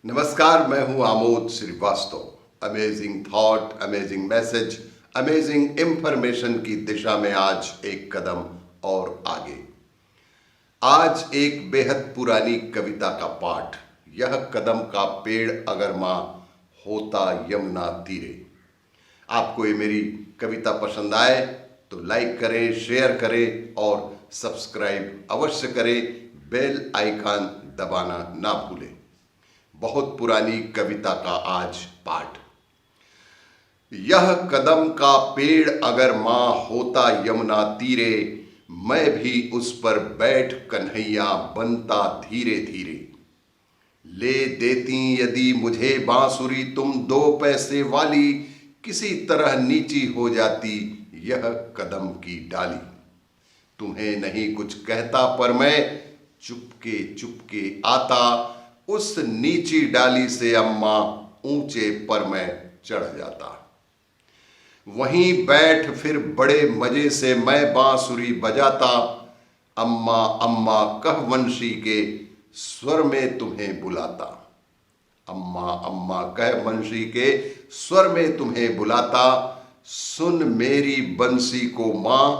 नमस्कार, मैं हूं Amod Shrivastava. Amazing thought, amazing message, amazing information की दिशा में आज एक कदम और आगे। आज एक बेहद पुरानी कविता का पाठ। यह कदम का पेड़ अगर मां होता यमुना तीरे। आपको ये मेरी कविता पसंद आए तो लाइक करें, शेयर करें और सब्सक्राइब अवश्य करें। बेल आइकन दबाना ना भूलें। बहुत पुरानी कविता का आज पाठ। यह कदम का पेड़ अगर मां होता यमुना तीरे, मैं भी उस पर बैठ कन्हैया बनता धीरे धीरे। ले देती यदि मुझे बांसुरी तुम 2 पैसे वाली, किसी तरह नीची हो जाती यह कदम की डाली। तुम्हें नहीं कुछ कहता पर मैं चुपके चुपके आता, उस नीची डाली से अम्मा ऊंचे पर मैं चढ़ जाता। वहीं बैठ फिर बड़े मजे से मैं बांसुरी बजाता, अम्मा अम्मा कह वंशी के स्वर में तुम्हें बुलाता। अम्मा अम्मा कह वंशी के स्वर में तुम्हें बुलाता। सुन मेरी बंसी को मां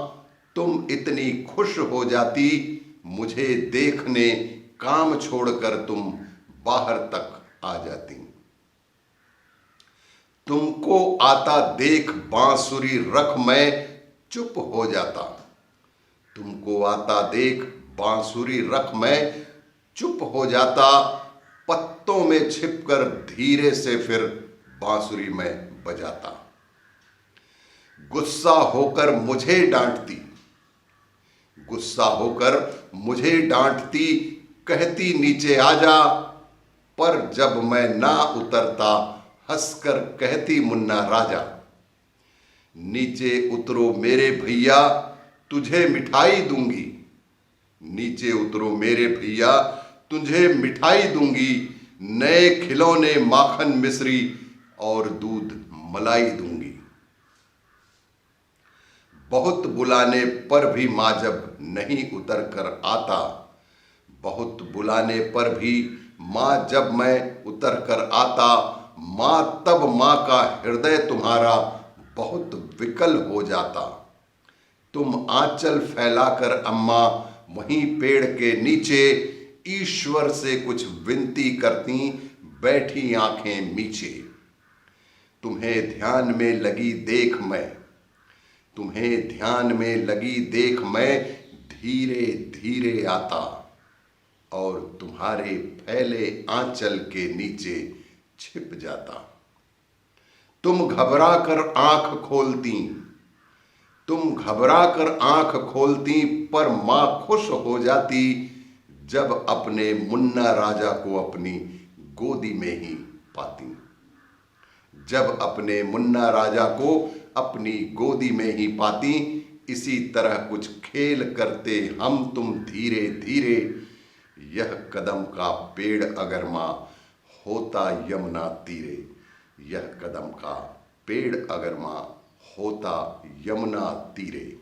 तुम इतनी खुश हो जाती, मुझे देखने काम छोड़कर तुम बाहर तक आ जाती। तुमको आता देख बांसुरी रख मैं चुप हो जाता। तुमको आता देख बांसुरी रख मैं चुप हो जाता। पत्तों में छिपकर धीरे से फिर बांसुरी में बजाता। गुस्सा होकर मुझे डांटती, गुस्सा होकर मुझे डांटती, कहती नीचे आ जा। पर जब मैं ना उतरता हंसकर कहती मुन्ना राजा। नीचे उतरो मेरे भैया तुझे मिठाई दूंगी। नीचे उतरो मेरे भैया तुझे मिठाई दूंगी। नए खिलौने माखन मिश्री और दूध मलाई दूंगी। बहुत बुलाने पर भी मां जब नहीं उतर कर आता, बहुत बुलाने पर भी मां जब मैं उतर कर आता, मां तब मां का हृदय तुम्हारा बहुत विकल हो जाता। तुम आंचल फैलाकर अम्मा वहीं पेड़ के नीचे ईश्वर से कुछ विनती करती, बैठी आंखें मीचे। तुम्हें ध्यान में लगी देख मैं, तुम्हें ध्यान में लगी देख मैं धीरे धीरे आता और तुम्हारे फैले आंचल के नीचे छिप जाता। तुम घबरा कर आंख खोलती, तुम घबरा कर आंख खोलती, पर मां खुश हो जाती जब अपने मुन्ना राजा को अपनी गोदी में ही पाती। जब अपने मुन्ना राजा को अपनी गोदी में ही पाती। इसी तरह कुछ खेल करते हम तुम धीरे धीरे। यह कदम का पेड़ अगर मां होता यमुना तीरे। यह कदम का पेड़ अगर मां होता यमुना तीरे।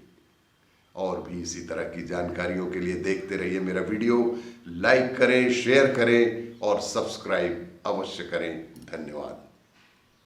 और भी इसी तरह की जानकारियों के लिए देखते रहिए मेरा वीडियो। लाइक करें, शेयर करें और सब्सक्राइब अवश्य करें। धन्यवाद।